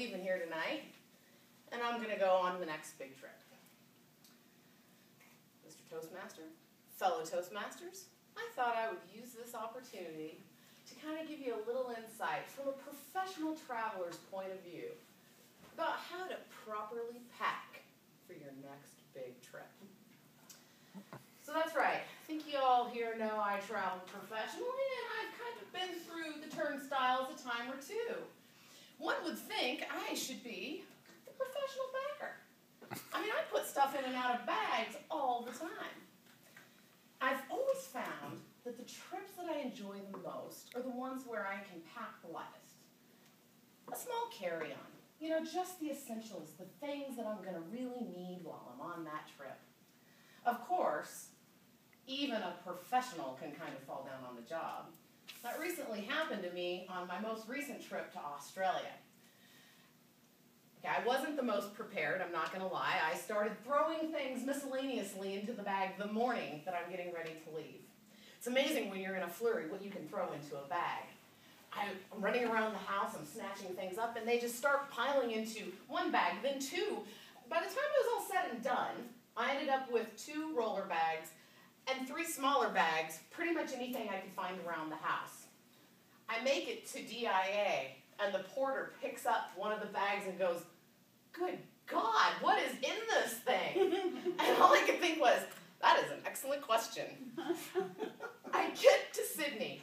leaving here tonight, and I'm going to go on the next big trip. Mr. Toastmaster, fellow Toastmasters, I thought I would use this opportunity to kind of give you a little insight from a professional traveler's point of view about how to properly pack for your next big trip. So that's right. I think you all here know I travel professionally, and I've kind of been through the turnstiles a time or two. One would think I should be the professional packer. I mean, I put stuff in and out of bags all the time. I've always found that the trips that I enjoy the most are the ones where I can pack the lightest. A small carry-on, you know, just the essentials, the things that I'm going to really need while I'm on that trip. Of course, even a professional can kind of fall down on the job. That recently happened to me on my most recent trip to Australia. Okay, I wasn't the most prepared, I'm not going to lie. I started throwing things miscellaneously into the bag the morning that I'm getting ready to leave. It's amazing when you're in a flurry what you can throw into a bag. I'm running around the house, I'm snatching things up, and they just start piling into one bag, then two. By the time it was all said and done, I ended up with 2 roller bags and 3 smaller bags, pretty much anything I could find around the house. I make it to DIA, and the porter picks up one of the bags and goes, "Good God, what is in this thing?" And all I could think was, that is an excellent question. I get to Sydney,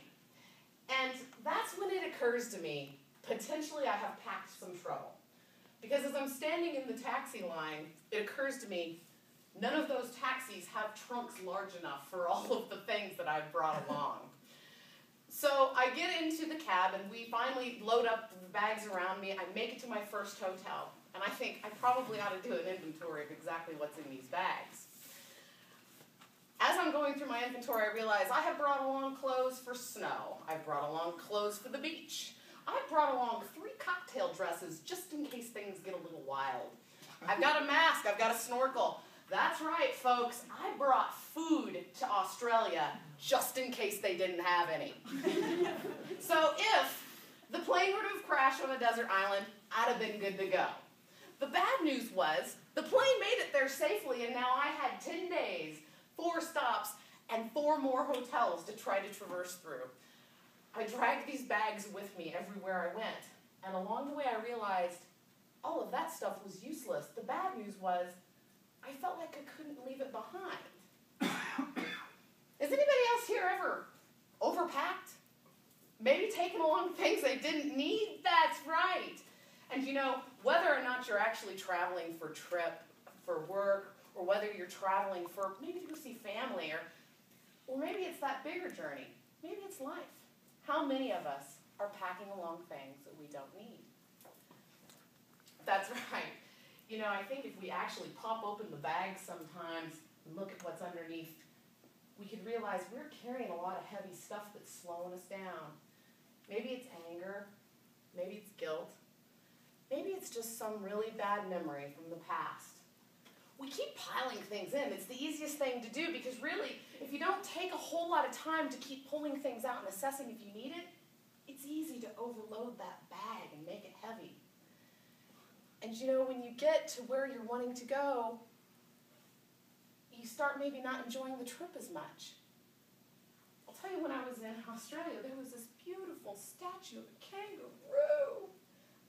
and that's when it occurs to me, potentially I have packed some trouble. Because as I'm standing in the taxi line, it occurs to me, none of those taxis have trunks large enough for all of the things that I've brought along. So I get into the cab, and we finally load up the bags around me. I make it to my first hotel, and I think I probably ought to do an inventory of exactly what's in these bags. As I'm going through my inventory, I realize I have brought along clothes for snow. I've brought along clothes for the beach. I've brought along 3 cocktail dresses just in case things get a little wild. I've got a mask. I've got a snorkel. That's right, folks. I brought food to Australia just in case they didn't have any. So if the plane were to have crashed on a desert island, I'd have been good to go. The bad news was the plane made it there safely, and now I had 10 days, 4 stops, and 4 more hotels to try to traverse through. I dragged these bags with me everywhere I went, and along the way I realized all of that stuff was useless. The bad news was I felt like I couldn't leave it behind. Has anybody else here ever overpacked? Maybe taken along things they didn't need? That's right. And you know, whether or not you're actually traveling for trip, for work, or whether you're traveling for maybe to go see family, or maybe it's that bigger journey. Maybe it's life. How many of us are packing along things that we don't need? That's right. You know, I think if we actually pop open the bag sometimes and look at what's underneath, we could realize we're carrying a lot of heavy stuff that's slowing us down. Maybe it's anger. Maybe it's guilt. Maybe it's just some really bad memory from the past. We keep piling things in. It's the easiest thing to do because really, if you don't take a whole lot of time to keep pulling things out and assessing if you need it, it's easy to overload that bag and make it heavy. And you know, when you get to where you're wanting to go, you start maybe not enjoying the trip as much. I'll tell you, when I was in Australia, there was this beautiful statue of a kangaroo.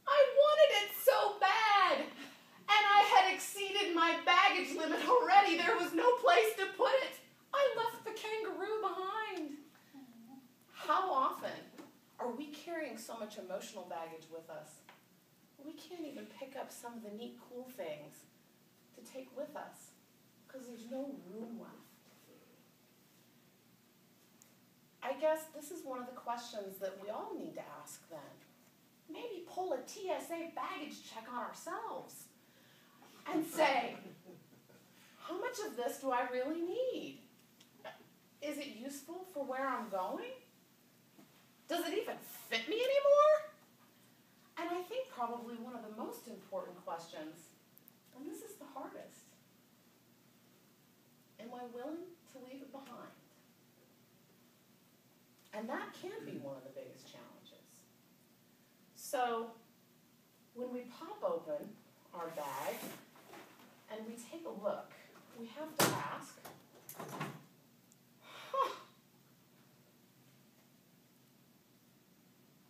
I wanted it so bad. And I had exceeded my baggage limit already. There was no place to put it. I left the kangaroo behind. How often are we carrying so much emotional baggage with us? We can't even pick up some of the neat, cool things to take with us because there's no room left. I guess this is one of the questions that we all need to ask then. Maybe pull a TSA baggage check on ourselves and say, how much of this do I really need? Is it useful for where I'm going? Does it even fit me anymore? And I think probably one of the most important questions, and this is the hardest, am I willing to leave it behind? And that can be one of the biggest challenges. So, when we pop open our bag and we take a look, we have to ask,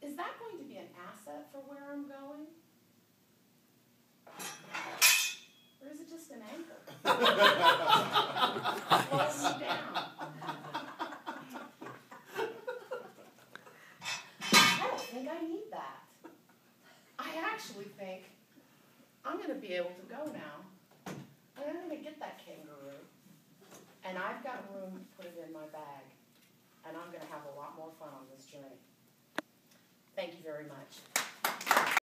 is that going to be an asset for where I'm going? Or is it just an anchor? Slows me down. I don't think I need that. I actually think I'm going to be able to go now. And I'm going to get that kangaroo. And I've got room to put it in my bag. And I'm going to have a lot more fun on this journey. Thank you very much.